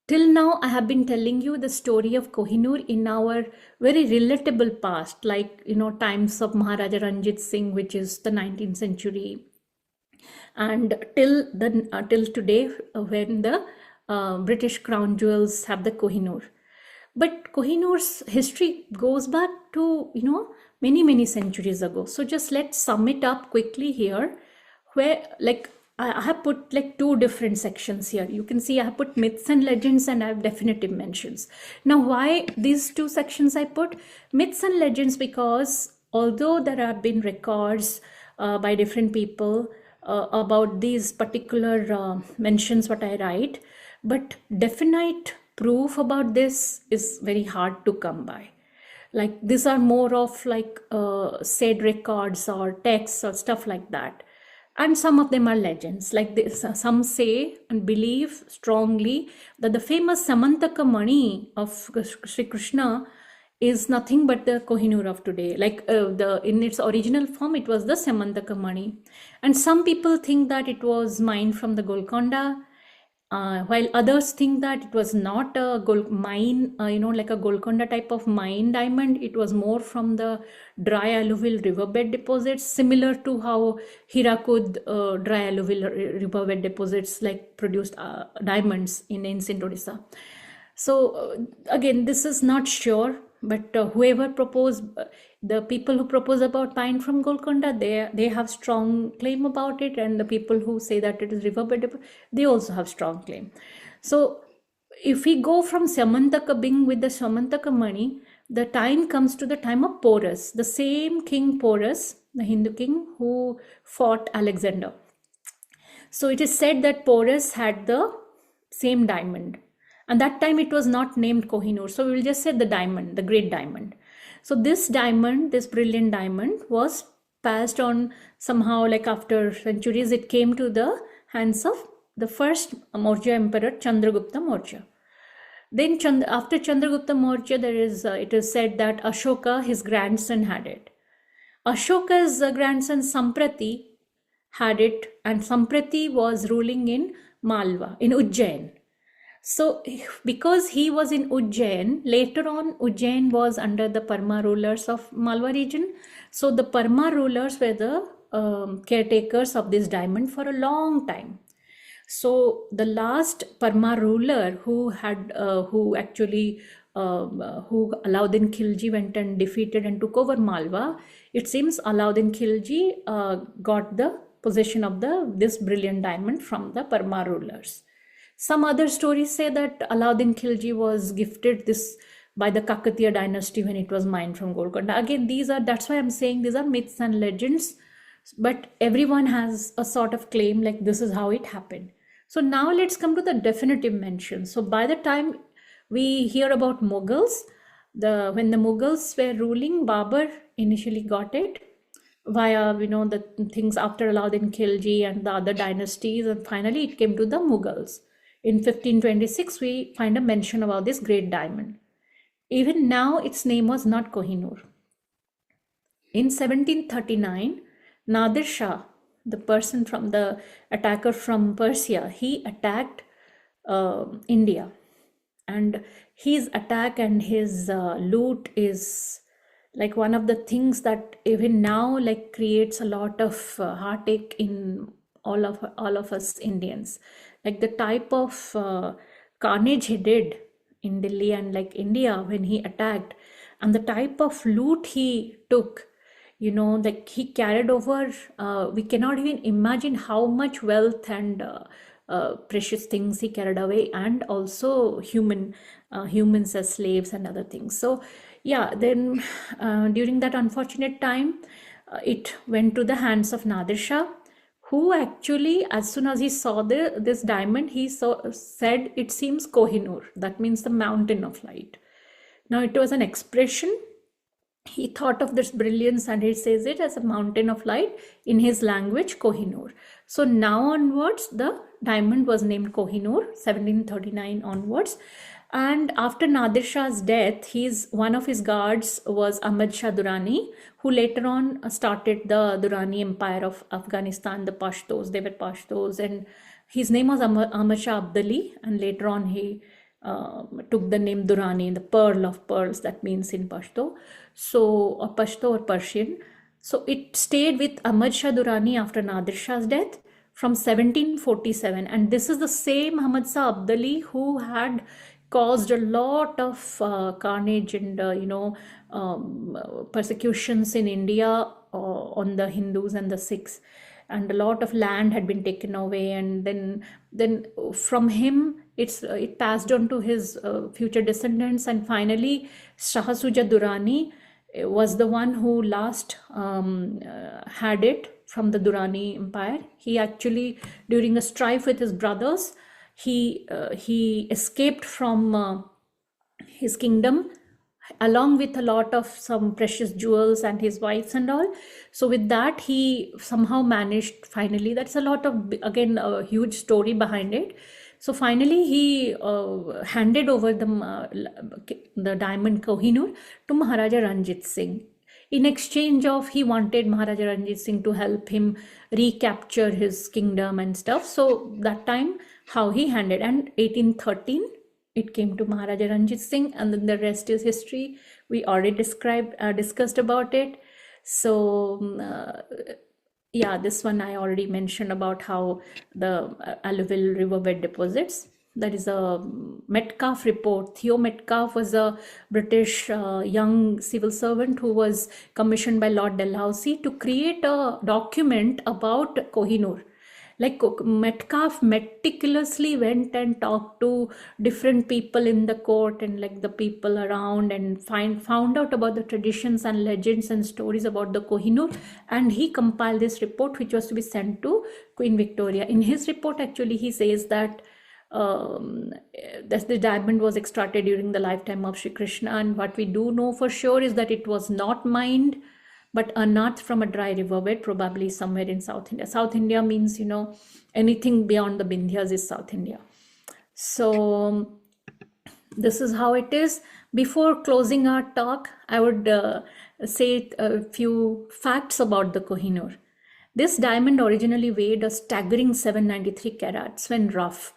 till now, I have been telling you the story of Koh-i-Noor in our very relatable past, like, times of Maharaja Ranjit Singh, which is the 19th century, and till today, when the British crown jewels have the Koh-i-Noor. But Koh-i-Noor's history goes back to, many, many centuries ago. So just let's sum it up quickly here, where I have put two different sections here. You can see I have put myths and legends and I have definitive mentions. Now, why these two sections I put? Myths and legends, because although there have been records by different people about these particular mentions what I write, but definite proof about this is very hard to come by. These are more of said records or texts or stuff like that. And some of them are legends. Like this, some say and believe strongly that the famous Samantaka Mani of Sri Krishna is nothing but the Koh-i-Noor of today. Like the in its original form, it was the Samantaka Mani, and some people think that it was mined from the Golconda, while others think that it was not a gold mine, like a Golconda type of mine diamond. It was more from the dry alluvial riverbed deposits, similar to how Hirakud dry alluvial riverbed deposits like produced diamonds in ancient Odisha. So again, this is not sure, but whoever proposed, the people who propose about pine from Golconda, they have strong claim about it, and the people who say that it is riverbed, they also have strong claim. So if we go from Samantaka being with the Samantaka Mani, the time comes to the time of Porus, the same king Porus, the Hindu king who fought Alexander. So it is said that Porus had the same diamond. And that time it was not named Koh-i-Noor. So we will just say the diamond, the great diamond. So this diamond, this brilliant diamond, was passed on somehow, like after centuries, it came to the hands of the first Maurya emperor, Chandragupta Maurya. Then after Chandragupta Maurya, it is said that Ashoka, his grandson, had it. Ashoka's grandson Samprati had it, and Samprati was ruling in Malwa, in Ujjain. So because he was in Ujjain, later on Ujjain was under the Parma rulers of Malwa region. So the Parma rulers were the caretakers of this diamond for a long time. So the last Parma ruler who Alauddin Khilji went and defeated and took over Malwa, it seems Alauddin Khilji got the possession of this brilliant diamond from the Parma rulers. Some other stories say that Alauddin Khilji was gifted this by the Kakatiya dynasty when it was mined from Golconda. Again, that's why I'm saying these are myths and legends, but everyone has a sort of claim like this is how it happened. So now let's come to the definitive mention. So by the time we hear about Mughals, when the Mughals were ruling, Babur initially got it via the things after Alauddin Khilji and the other dynasties, and finally it came to the Mughals. In 1526, we find a mention about this great diamond. Even now, its name was not Koh-i-Noor. In 1739, Nadir Shah, the person from the attacker from Persia, he attacked India. And his attack and his loot is like one of the things that even now like creates a lot of heartache in all of us Indians. Like the type of carnage he did in Delhi and like India when he attacked, and the type of loot he took, like he carried over, we cannot even imagine how much wealth and precious things he carried away, and also humans as slaves and other things. So yeah, then during that unfortunate time, it went to the hands of Nadir Shah, who actually, as soon as he saw this diamond, he said, it seems Koh-i-Noor. That means the mountain of light. Now it was an expression. He thought of this brilliance and he says it as a mountain of light in his language, Koh-i-Noor. So now onwards, the diamond was named Koh-i-Noor, 1739 onwards. And after Nadir Shah's death, one of his guards was Ahmad Shah Durrani, who later on started the Durrani Empire of Afghanistan, the Pashtos. They were Pashtos, and his name was Ahmad Shah Abdali, and later on he took the name Durrani, the pearl of pearls, that means in Pashto. So, or Pashto or Persian. So it stayed with Ahmad Shah Durrani after Nadir Shah's death from 1747. And this is the same Ahmad Shah Abdali who had caused a lot of carnage and persecutions in India on the Hindus and the Sikhs, and a lot of land had been taken away, and then from him it passed on to his future descendants, and finally Shah Suja Durrani was the one who last had it from the Durrani Empire. He actually, during a strife with his brothers, he escaped from his kingdom along with a lot of some precious jewels and his wives and all. So with that, he somehow managed finally. That's a lot of, again, a huge story behind it. So finally, he handed over the diamond Koh-i-Noor to Maharaja Ranjit Singh. In exchange of, he wanted Maharaja Ranjit Singh to help him recapture his kingdom and stuff. So that time, how he handed, and 1813, it came to Maharaja Ranjit Singh, and then the rest is history. We already discussed about it. So yeah, this one I already mentioned about how the alluvial riverbed deposits. That is a Metcalfe report. Theo Metcalfe was a British young civil servant who was commissioned by Lord Dalhousie to create a document about Koh-i-Noor. Like Metcalfe meticulously went and talked to different people in the court and like the people around, and found out about the traditions and legends and stories about the Koh-i-Noor, and he compiled this report which was to be sent to Queen Victoria. In his report, actually, he says that the diamond was extracted during the lifetime of Sri Krishna, and what we do know for sure is that it was not mined but unearthed from a dry riverbed, probably somewhere in South India. South India means, anything beyond the Vindhyas is South India. So this is how it is. Before closing our talk, I would say a few facts about the Koh-i-Noor. This diamond originally weighed a staggering 793 carats when rough,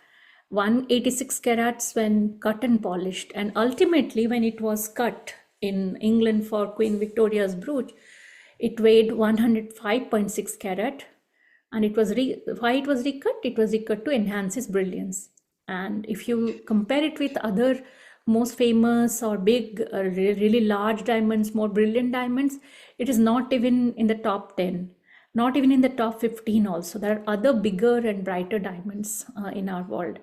186 carats when cut and polished, and ultimately when it was cut in England for Queen Victoria's brooch, it weighed 105.6 carat, and why it was recut? It was recut to enhance its brilliance. And if you compare it with other most famous or big, really large diamonds, more brilliant diamonds, it is not even in the top 10, not even in the top 15 also. There are other bigger and brighter diamonds in our world,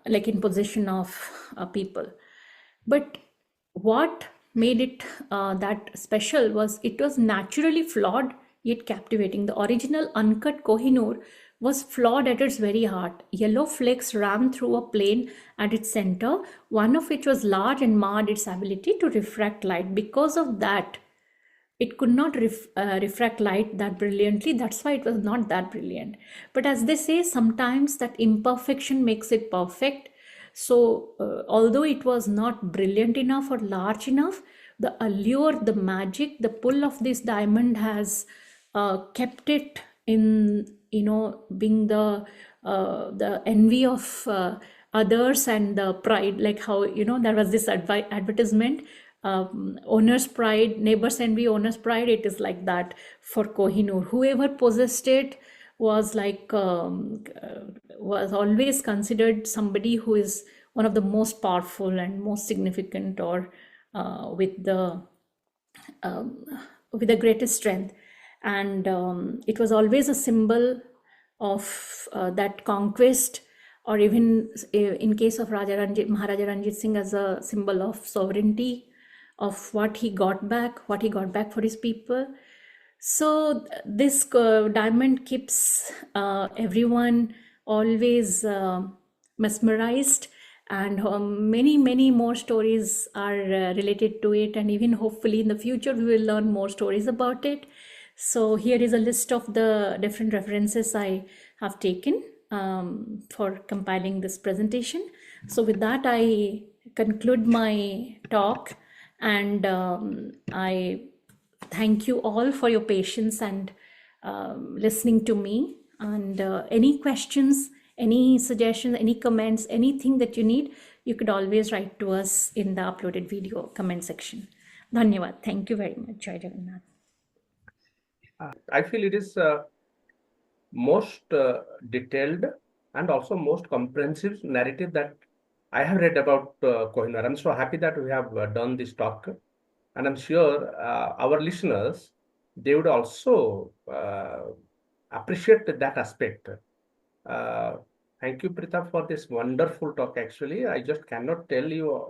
like in possession of people. But what made it that special was it was naturally flawed yet captivating. The original uncut Koh-i-Noor was flawed at its very heart. Yellow flakes ran through a plane at its center, one of which was large and marred its ability to refract light. Because of that, it could not refract light that brilliantly. That's why it was not that brilliant. But as they say, sometimes that imperfection makes it perfect. So although it was not brilliant enough or large enough, the allure, the magic, the pull of this diamond has kept it in, being the envy of others and the pride. Like how, there was this advertisement, owner's pride, neighbor's envy, owner's pride. It is like that for Koh-i-Noor. Whoever possessed it was like was always considered somebody who is one of the most powerful and most significant, or with the greatest strength. And it was always a symbol of that conquest, or even in case of Maharaja Ranjit Singh, as a symbol of sovereignty, of what he got back for his people. So this diamond keeps everyone always mesmerized, and many more stories are related to it, and even hopefully in the future we will learn more stories about it. So here is a list of the different references I have taken for compiling this presentation. So with that, I conclude my talk, and I thank you all for your patience and listening to me. And any questions, any suggestions, any comments, anything that you need, you could always write to us in the uploaded video comment section. Dhanyavad. Thank you very much. Jai Jagannath. I feel it is most detailed and also most comprehensive narrative that I have read about Koh-i-Noor. I'm so happy that we have done this talk, and I'm sure our listeners, they would also appreciate that aspect. Thank you, Preeta, for this wonderful talk. Actually, I just cannot tell you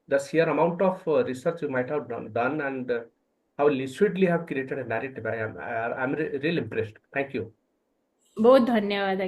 the sheer amount of research you might have done and how lucidly have created a narrative. I'm really impressed. Thank you. बहुत धन्यवाद.